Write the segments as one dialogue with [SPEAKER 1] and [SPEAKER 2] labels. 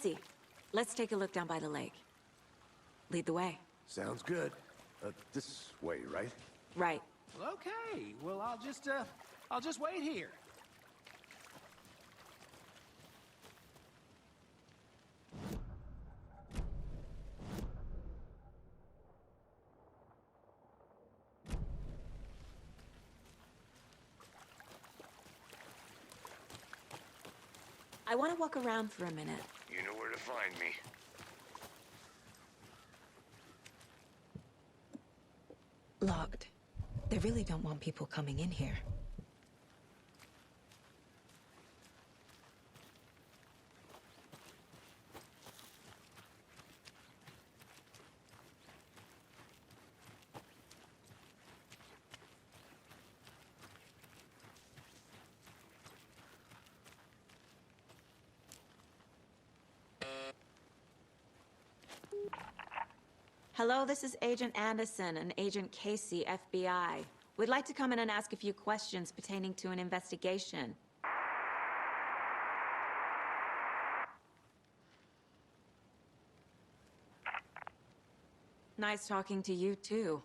[SPEAKER 1] Casey, let's take a look down by the lake. Lead the way.
[SPEAKER 2] Sounds good. This way, right?
[SPEAKER 1] Right.
[SPEAKER 3] Well, okay. Well, I'll just wait here.
[SPEAKER 1] I want to walk around for a minute.
[SPEAKER 4] You know where to find me.
[SPEAKER 1] Locked. They really don't want people coming in here. Hello, this is Agent Anderson and Agent Casey, FBI. We'd like to come in and ask a few questions pertaining to an investigation. Nice talking to you, too.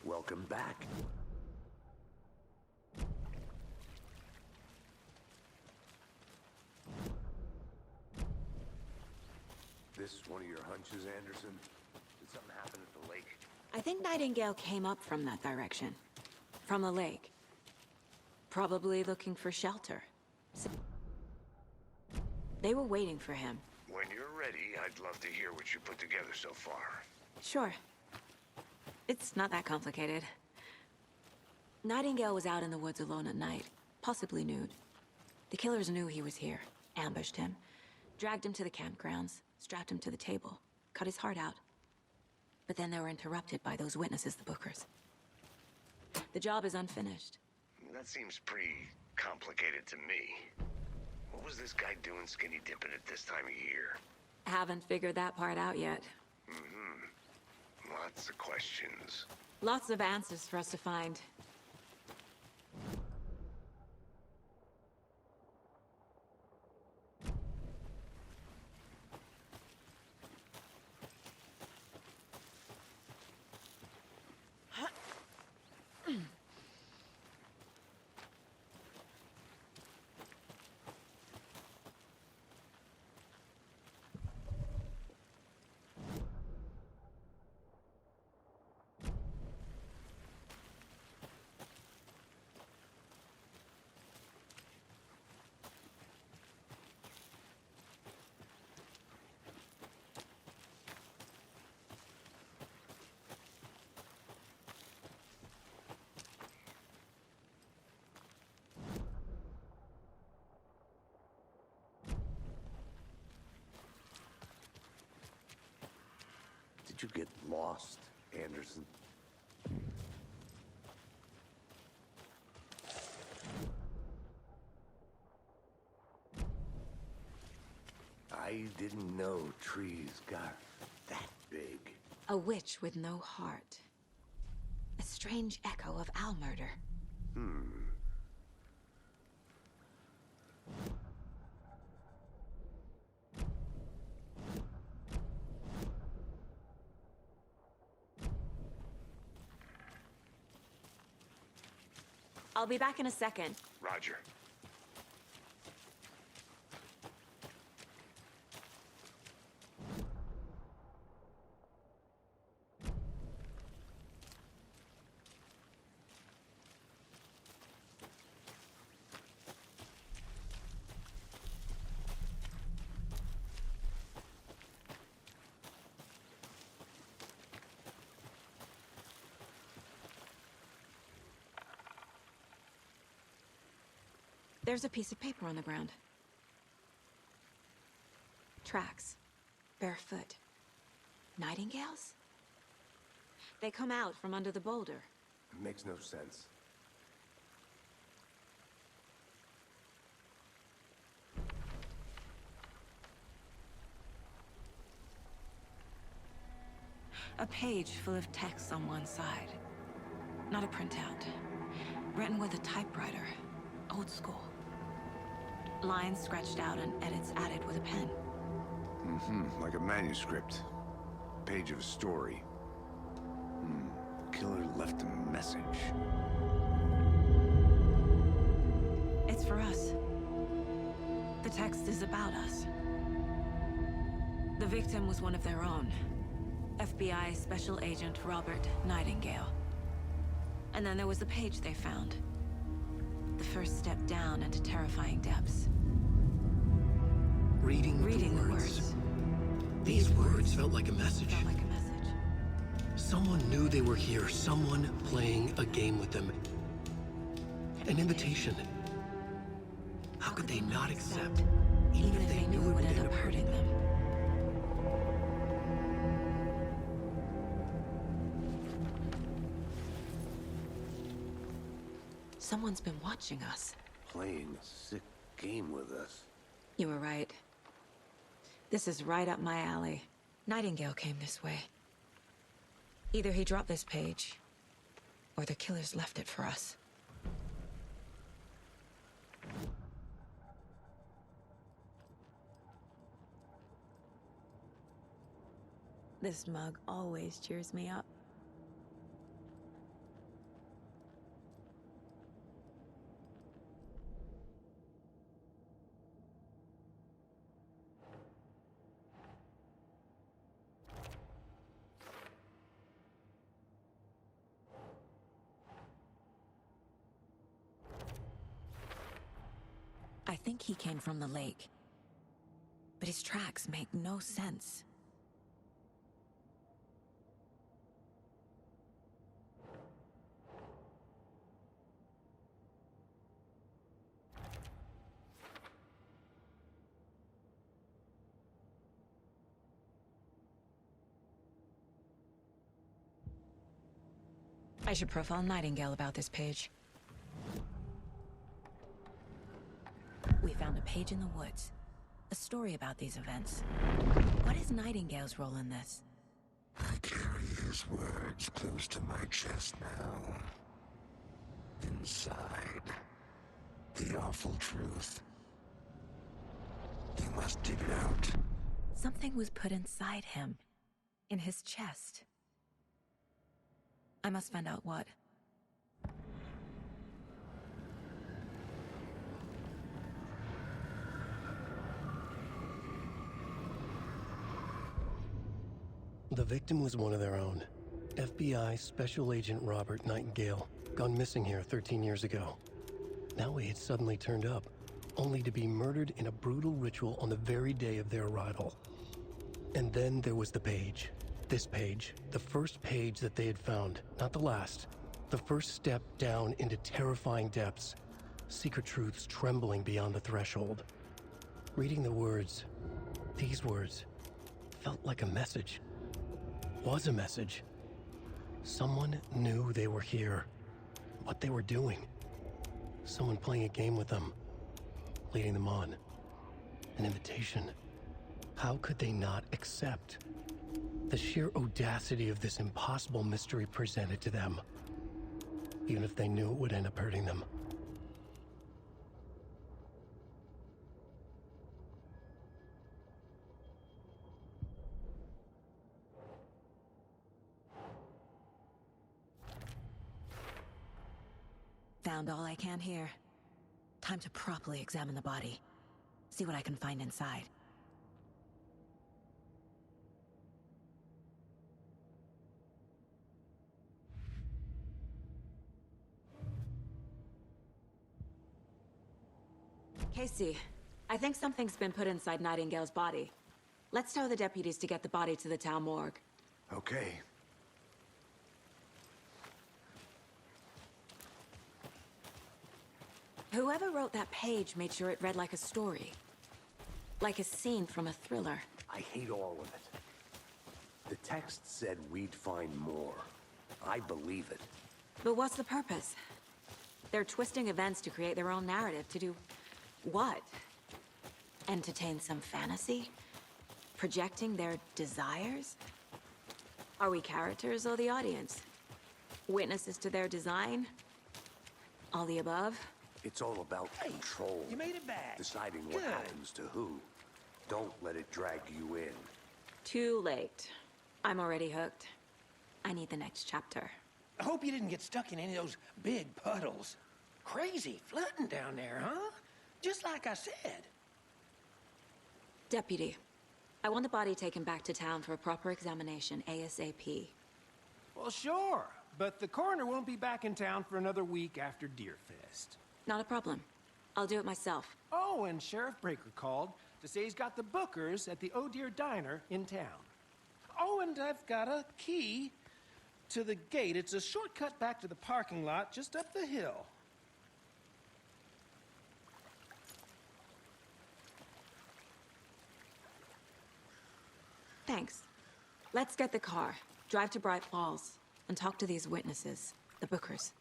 [SPEAKER 2] Welcome back. This one of your hunches, Anderson? Did something happen at the lake?
[SPEAKER 1] I think Nightingale came up from that direction. From the lake. Probably looking for shelter. They were waiting for him.
[SPEAKER 4] When you're ready, I'd love to hear what you put together so far.
[SPEAKER 1] Sure. It's not that complicated. Nightingale was out in the woods alone at night, possibly nude. The killers knew he was here, ambushed him, dragged him to the campgrounds, strapped him to the table, cut his heart out. But then they were interrupted by those witnesses, the Bookers. The job is unfinished.
[SPEAKER 4] That seems pretty complicated to me. What was this guy doing skinny dipping at this time of year?
[SPEAKER 1] Haven't figured that part out yet.
[SPEAKER 4] Lots of questions.
[SPEAKER 1] Lots of answers for us to find.
[SPEAKER 2] Did you get lost, Anderson? I didn't know trees got that big.
[SPEAKER 1] A witch with no heart. A strange echo of owl murder. I'll be back in a second.
[SPEAKER 4] Roger.
[SPEAKER 1] There's a piece of paper on the ground. Tracks. Barefoot. Nightingales? They come out from under the boulder.
[SPEAKER 2] It makes no sense.
[SPEAKER 1] A page full of text on one side. Not a printout. Written with a typewriter. Old school. Lines scratched out and edits added with a pen.
[SPEAKER 2] Like a manuscript. Page of a story. Killer left a message.
[SPEAKER 1] It's for us. The text is about us. The victim was one of their own. FBI Special Agent Robert Nightingale. And then there was the page they found. The first step down into terrifying depths.
[SPEAKER 5] Reading the words. These words felt like a message.
[SPEAKER 1] Felt like a message.
[SPEAKER 5] Someone knew they were here. Someone playing a game with them. An invitation. How could they not accept, even if they knew it would end up hurting them?
[SPEAKER 1] Someone's been watching us.
[SPEAKER 2] Playing a sick game with us.
[SPEAKER 1] You were right. This is right up my alley. Nightingale came this way. Either he dropped this page, or the killers left it for us. This mug always cheers me up. I think he came from the lake. But his tracks make no sense. I should profile Nightingale about this page. We found a page in the woods. A story about these events. What is Nightingale's role in this?
[SPEAKER 6] I carry his words close to my chest now. Inside, the awful truth. You must dig it out.
[SPEAKER 1] Something was put inside him. In his chest. I must find out what.
[SPEAKER 5] The victim was one of their own. FBI Special Agent Robert Nightingale, gone missing here 13 years ago. Now he had suddenly turned up, only to be murdered in a brutal ritual on the very day of their arrival. And then there was the page. This page, the first page that they had found, not the last. The first step down into terrifying depths. Secret truths trembling beyond the threshold. Reading the words, these words, felt like a message. Was a message. Someone knew they were here. What they were doing. Someone playing a game with them. Leading them on. An invitation. How could they not accept? The sheer audacity of this impossible mystery presented to them. Even if they knew it would end up hurting them.
[SPEAKER 1] Found all I can here. Time to properly examine the body. See what I can find inside. Casey, I think something's been put inside Nightingale's body. Let's tell the deputies to get the body to the town morgue.
[SPEAKER 2] Okay.
[SPEAKER 1] Whoever wrote that page made sure it read like a story. Like a scene from a thriller.
[SPEAKER 2] I hate all of it. The text said we'd find more. I believe it.
[SPEAKER 1] But what's the purpose? They're twisting events to create their own narrative. To do what? Entertain some fantasy? Projecting their desires? Are we characters or the audience? Witnesses to their design? All the above?
[SPEAKER 2] It's all about control.
[SPEAKER 3] You made it back.
[SPEAKER 2] Deciding what
[SPEAKER 3] Good.
[SPEAKER 2] happens to who. Don't let it drag you in.
[SPEAKER 1] Too late. I'm already hooked. I need the next chapter.
[SPEAKER 7] I hope you didn't get stuck in any of those big puddles. Crazy flooding down there, huh? Just like I said.
[SPEAKER 1] Deputy, I want the body taken back to town for a proper examination ASAP.
[SPEAKER 3] Well, sure. But the coroner won't be back in town for another week after Deerfest.
[SPEAKER 1] Not a problem. I'll do it myself.
[SPEAKER 3] Oh, and Sheriff Breaker called to say he's got the Bookers at the Oh Dear Diner in town. Oh, and I've got a key to the gate. It's a shortcut back to the parking lot just up the hill.
[SPEAKER 1] Thanks. Let's get the car, drive to Bright Falls, and talk to these witnesses, the Bookers.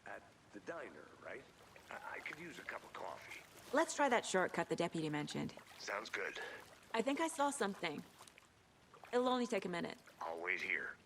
[SPEAKER 2] At the diner, right?
[SPEAKER 4] I could use a cup of coffee.
[SPEAKER 1] Let's try that shortcut the deputy mentioned.
[SPEAKER 4] Sounds good.
[SPEAKER 1] I think I saw something. It'll only take a minute.
[SPEAKER 4] I'll wait here.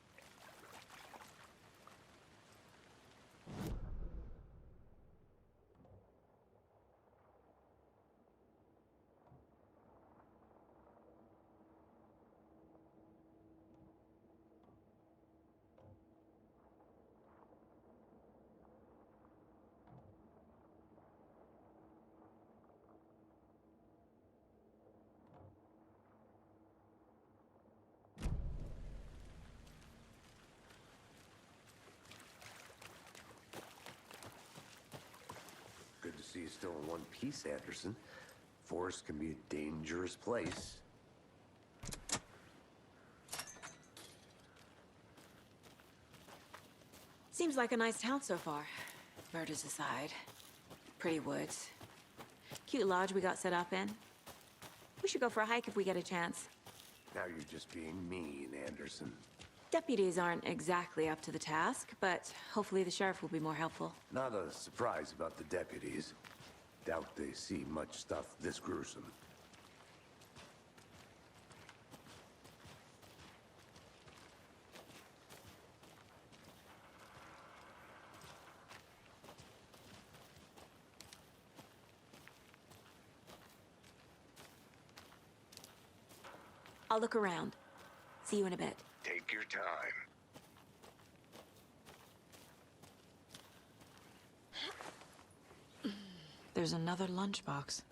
[SPEAKER 2] Good to see you still in one piece, Anderson. Forest can be a dangerous place.
[SPEAKER 1] Seems like a nice town so far. Murders aside. Pretty woods. Cute lodge we got set up in. We should go for a hike if we get a chance.
[SPEAKER 2] Now you're just being mean, Anderson.
[SPEAKER 1] Deputies aren't exactly up to the task, but hopefully the sheriff will be more helpful.
[SPEAKER 2] Not a surprise about the deputies. Doubt they see much stuff this gruesome.
[SPEAKER 1] I'll look around. See you in a bit.
[SPEAKER 4] Take your time.
[SPEAKER 1] There's another lunchbox.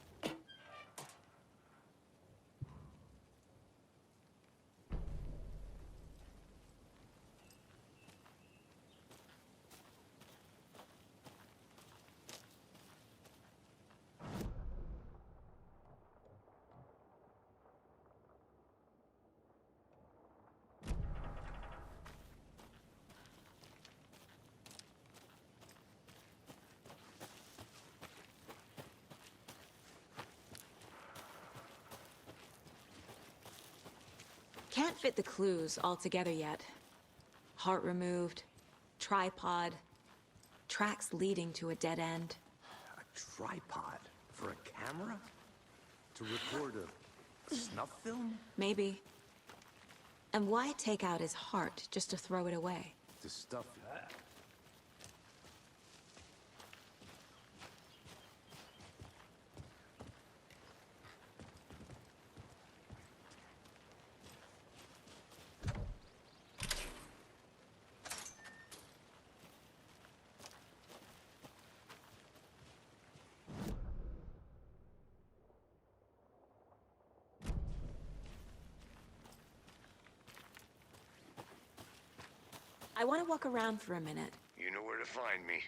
[SPEAKER 1] Can't fit the clues all together yet. Heart removed, tripod, tracks leading to a dead end.
[SPEAKER 2] A tripod for a camera? To record a snuff film?
[SPEAKER 1] Maybe. And why take out his heart just to throw it away?
[SPEAKER 2] To stuff it.
[SPEAKER 1] I want to walk around for a minute.
[SPEAKER 4] You know where to find me.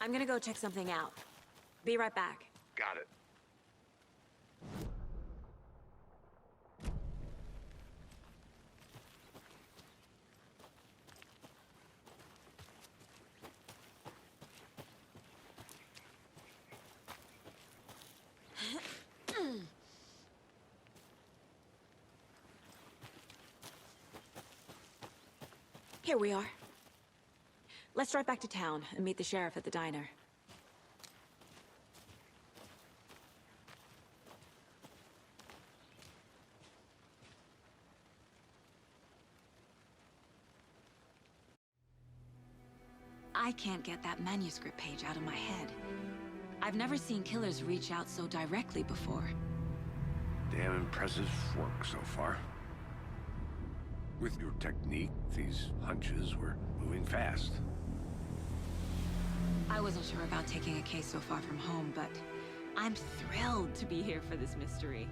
[SPEAKER 1] I'm gonna go check something out. Be right back.
[SPEAKER 4] Got it.
[SPEAKER 1] Here we are. Let's drive back to town and meet the sheriff at the diner. I can't get that manuscript page out of my head. I've never seen killers reach out so directly before.
[SPEAKER 2] Damn impressive work so far. With your technique, these hunches were moving fast.
[SPEAKER 1] I wasn't sure about taking a case so far from home, but I'm thrilled to be here for this mystery.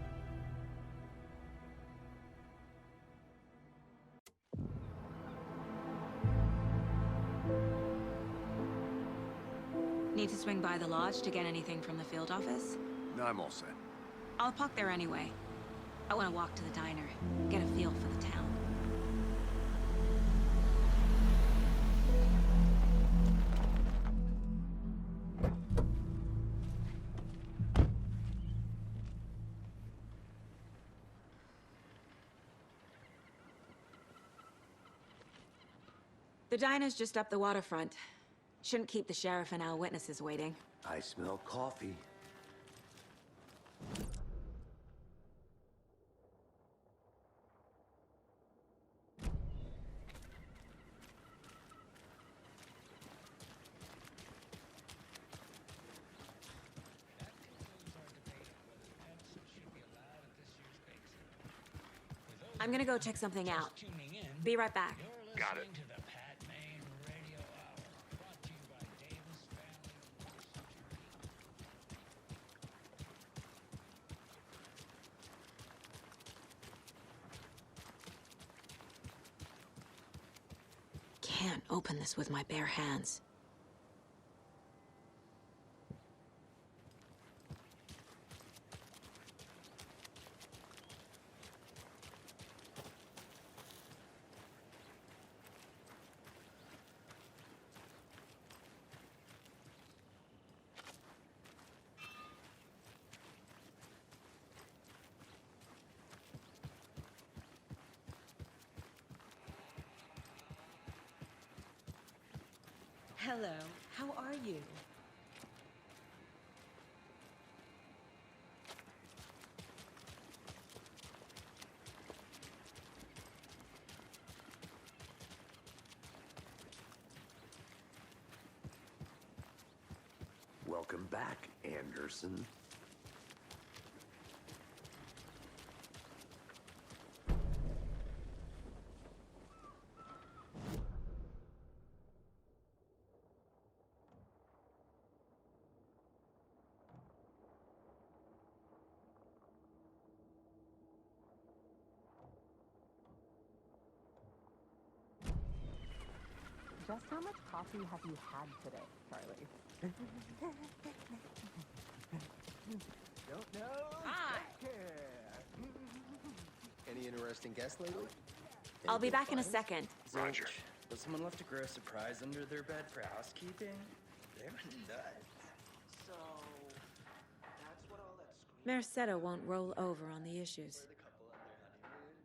[SPEAKER 1] Need to swing by the lodge to get anything from the field office?
[SPEAKER 2] No, I'm all set.
[SPEAKER 1] I'll park there anyway. I want to walk to the diner, get a feel for the town. The diner's just up the waterfront. Shouldn't keep the sheriff and our witnesses waiting.
[SPEAKER 2] I smell coffee.
[SPEAKER 1] I'm gonna go check something out. Be right back.
[SPEAKER 4] Got it.
[SPEAKER 1] Can't open this with my bare hands.
[SPEAKER 8] Hello, how are you?
[SPEAKER 2] Welcome back, Anderson.
[SPEAKER 9] Just how much coffee have you had today, Charlie?
[SPEAKER 10] Don't know.
[SPEAKER 1] Hi.
[SPEAKER 10] Any interesting guests lately?
[SPEAKER 1] I'll be
[SPEAKER 10] Anything
[SPEAKER 1] back in a
[SPEAKER 10] fun?
[SPEAKER 1] second.
[SPEAKER 4] Roger.
[SPEAKER 11] Was someone left a gross surprise under their bed for housekeeping? They were nuts. So, that's what all that screaming
[SPEAKER 1] Merced won't roll over on the issues.
[SPEAKER 11] for the couple on their honeymoon?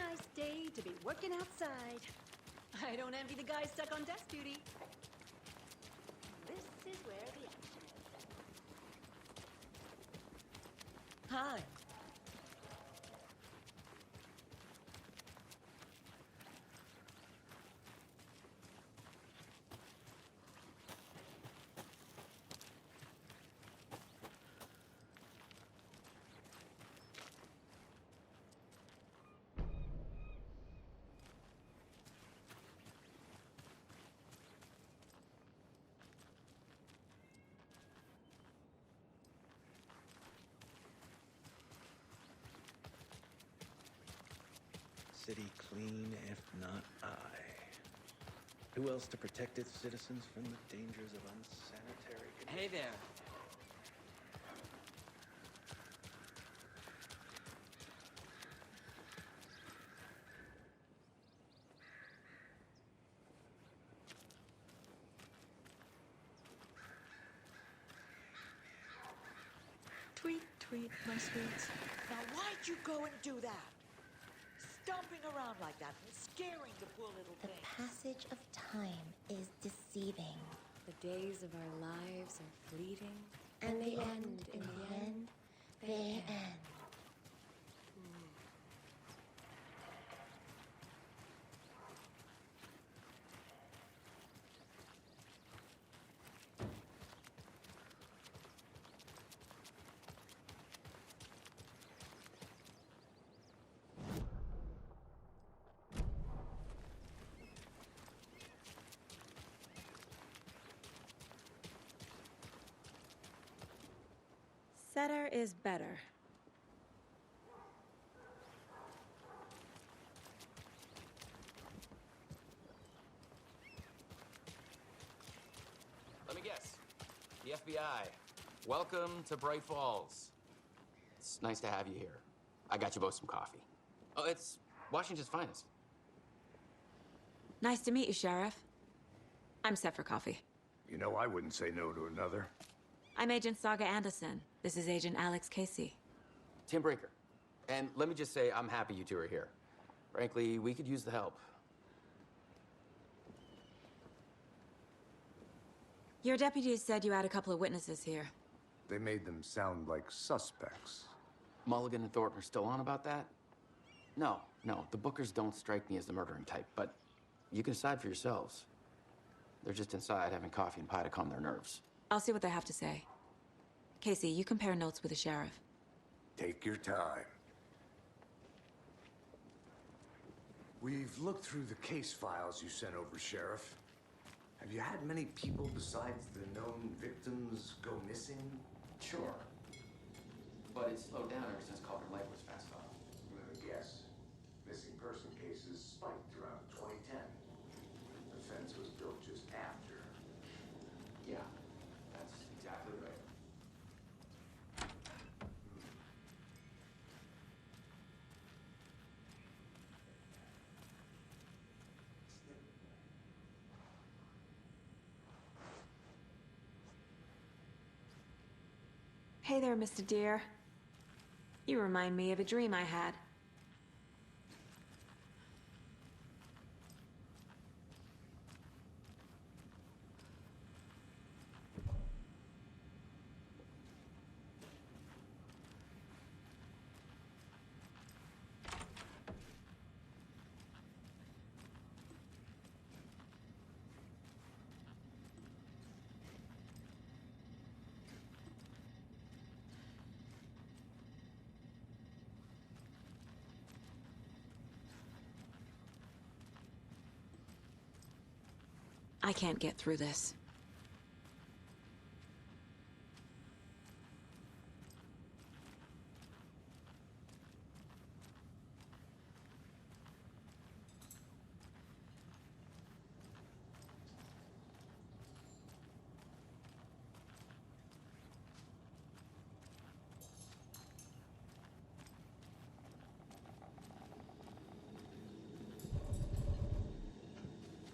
[SPEAKER 8] nice day to be working outside. I don't envy the guys stuck on desk duty. This is where the action is. Hi.
[SPEAKER 11] City clean, if not I. Who else to protect its citizens from the dangers of unsanitary conditions?
[SPEAKER 12] Hey there.
[SPEAKER 8] Tweet, tweet, my sweets.
[SPEAKER 13] Now why'd you go and do that? Stomping around like that and scaring the poor little
[SPEAKER 14] The
[SPEAKER 13] thing.
[SPEAKER 14] passage of time is deceiving.
[SPEAKER 8] The days of our lives are fleeting.
[SPEAKER 14] And they end in the end. They end.
[SPEAKER 1] Better is better.
[SPEAKER 12] Let me guess. The FBI. Welcome to Bright Falls. It's nice to have you here. I got you both some coffee. Oh, it's Washington's finest.
[SPEAKER 1] Nice to meet you, Sheriff. I'm set for coffee.
[SPEAKER 2] You know, I wouldn't say no to another.
[SPEAKER 1] I'm Agent Saga Anderson. This is Agent Alex Casey.
[SPEAKER 12] Tim Breaker. And let me just say, I'm happy you two are here. Frankly, we could use the help.
[SPEAKER 1] Your deputies said you had a couple of witnesses here.
[SPEAKER 2] They made them sound like suspects.
[SPEAKER 12] Mulligan and Thornton are still on about that? No, the Bookers don't strike me as the murdering type, but you can decide for yourselves. They're just inside having coffee and pie to calm their nerves.
[SPEAKER 1] I'll see what they have to say. Casey, you compare notes with the sheriff.
[SPEAKER 2] Take your time. We've looked through the case files you sent over, Sheriff. Have you had many people besides the known victims go missing?
[SPEAKER 12] Sure. But it's slowed down ever since Calder Lake was fast off.
[SPEAKER 2] Yes. Missing person cases spiked around 2010. The fence was built just after.
[SPEAKER 12] Yeah, that's exactly right.
[SPEAKER 1] Hey there, Mr. Deer. You remind me of a dream I had. I can't get through this.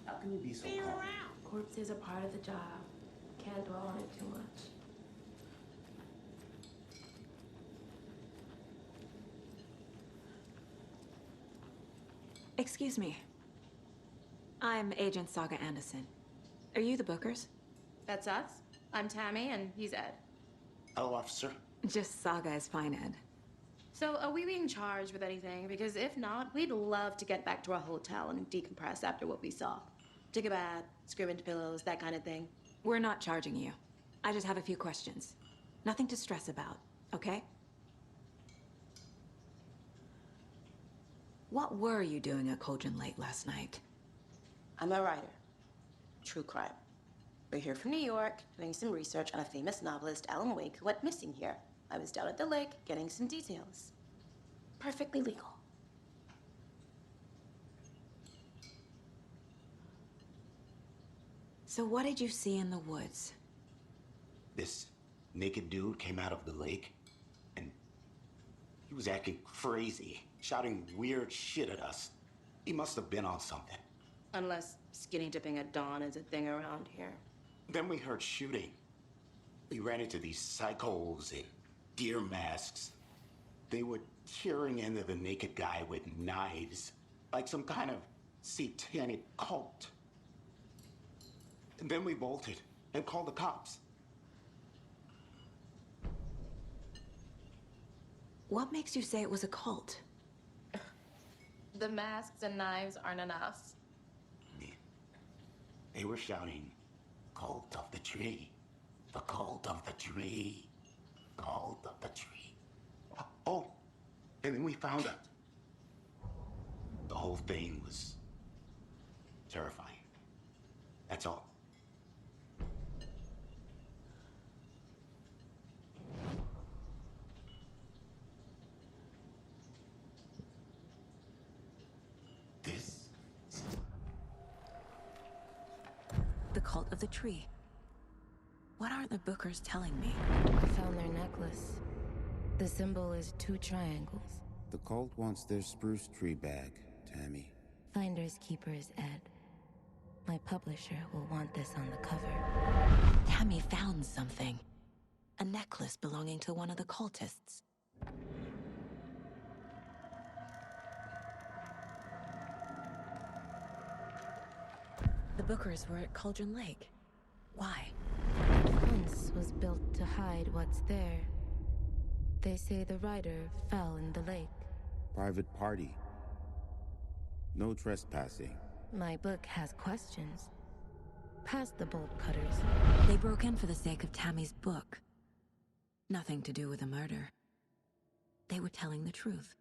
[SPEAKER 11] How can you be so calm?
[SPEAKER 15] Corpses are part of the job. Can't dwell on it too much.
[SPEAKER 1] Excuse me. I'm Agent Saga Anderson. Are you the Bookers?
[SPEAKER 15] That's us. I'm Tammy, and he's Ed.
[SPEAKER 16] Hello, officer.
[SPEAKER 1] Just Saga is fine, Ed.
[SPEAKER 15] So, are we being charged with anything? Because if not, we'd love to get back to our hotel and decompress after what we saw. Take a bath, scream into pillows, that kind of thing.
[SPEAKER 1] We're not charging you. I just have a few questions. Nothing to stress about, okay? What were you doing at Cauldron Lake last night?
[SPEAKER 15] I'm a writer. True crime. We're here from New York, doing some research on a famous novelist, Alan Wake, who went missing here. I was down at the lake, getting some details. Perfectly legal.
[SPEAKER 1] So what did you see in the woods?
[SPEAKER 16] This naked dude came out of the lake, and he was acting crazy, shouting weird shit at us. He must have been on something.
[SPEAKER 15] Unless skinny dipping at dawn is a thing around here.
[SPEAKER 16] Then we heard shooting. We ran into these psychos in deer masks. They were tearing into the naked guy with knives, like some kind of satanic cult. And then we bolted and called the cops.
[SPEAKER 1] What makes you say it was a cult?
[SPEAKER 15] The masks and knives aren't enough.
[SPEAKER 16] They were shouting, "Cult of the tree, the cult of the tree, cult of the tree." Oh, and then we found out. The whole thing was terrifying. That's all.
[SPEAKER 1] The cult of the tree. What are the Bookers telling me?
[SPEAKER 17] I found their necklace. The symbol is 2 triangles.
[SPEAKER 18] The cult wants their spruce tree back, Tammy.
[SPEAKER 17] Finders keepers, Ed. My publisher will want this on the cover.
[SPEAKER 1] Tammy found something. A necklace belonging to one of the cultists. The Bookers were at Cauldron Lake. Why?
[SPEAKER 17] It once was built to hide what's there. They say the rider fell in the lake.
[SPEAKER 18] Private party. No trespassing.
[SPEAKER 17] My book has questions. Past the bolt cutters.
[SPEAKER 1] They broke in for the sake of Tammy's book. Nothing to do with a murder. They were telling the truth.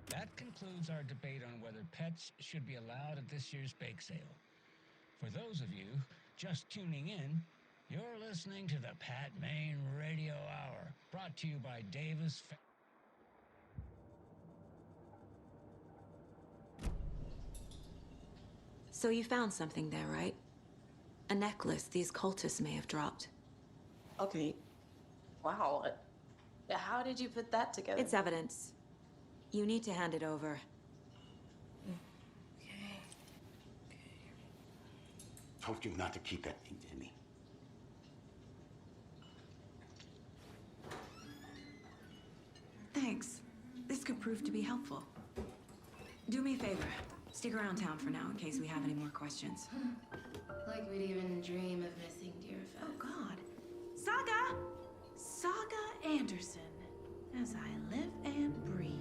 [SPEAKER 19] That concludes our debate on whether pets should be allowed at this year's bake sale. For those of you just tuning in, you're listening to the Pat Main Radio Hour, brought to you by Davis.
[SPEAKER 1] So you found something there, right? A necklace these cultists may have dropped.
[SPEAKER 15] Okay. Wow. How did you put that together?
[SPEAKER 1] It's evidence. You need to hand it over.
[SPEAKER 16] Told you not to keep that thing, Tammy.
[SPEAKER 1] Thanks. This could prove to be helpful. Do me a favor. Stick around town for now in case we have any more questions.
[SPEAKER 15] Like we'd even dream of missing dear Fez.
[SPEAKER 8] Oh, God. Saga! Saga Anderson. As I live and breathe.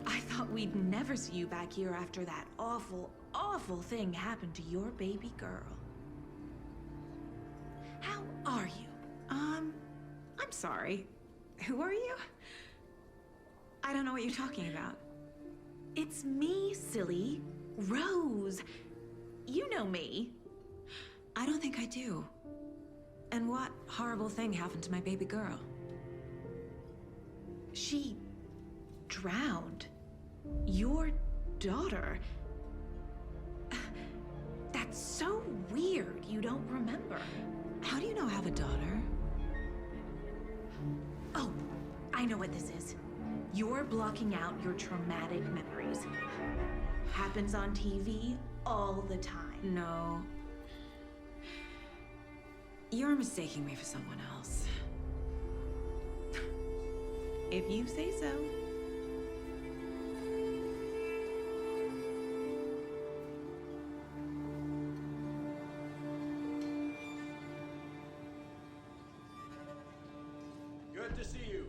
[SPEAKER 8] I thought we'd never see you back here after that awful, awful thing happened to your baby girl. How are you? I'm sorry. Who are you? I don't know what you're talking about. It's me, silly. Rose. You know me.
[SPEAKER 1] I don't think I do. And what horrible thing happened to my baby girl?
[SPEAKER 8] She drowned. Your daughter. That's so weird you don't remember.
[SPEAKER 1] How do you know I have a daughter?
[SPEAKER 8] Oh, I know what this is. You're blocking out your traumatic memories. Happens on TV all the time.
[SPEAKER 1] No.
[SPEAKER 8] You're mistaking me for someone else. If you say so.
[SPEAKER 20] Good to see you.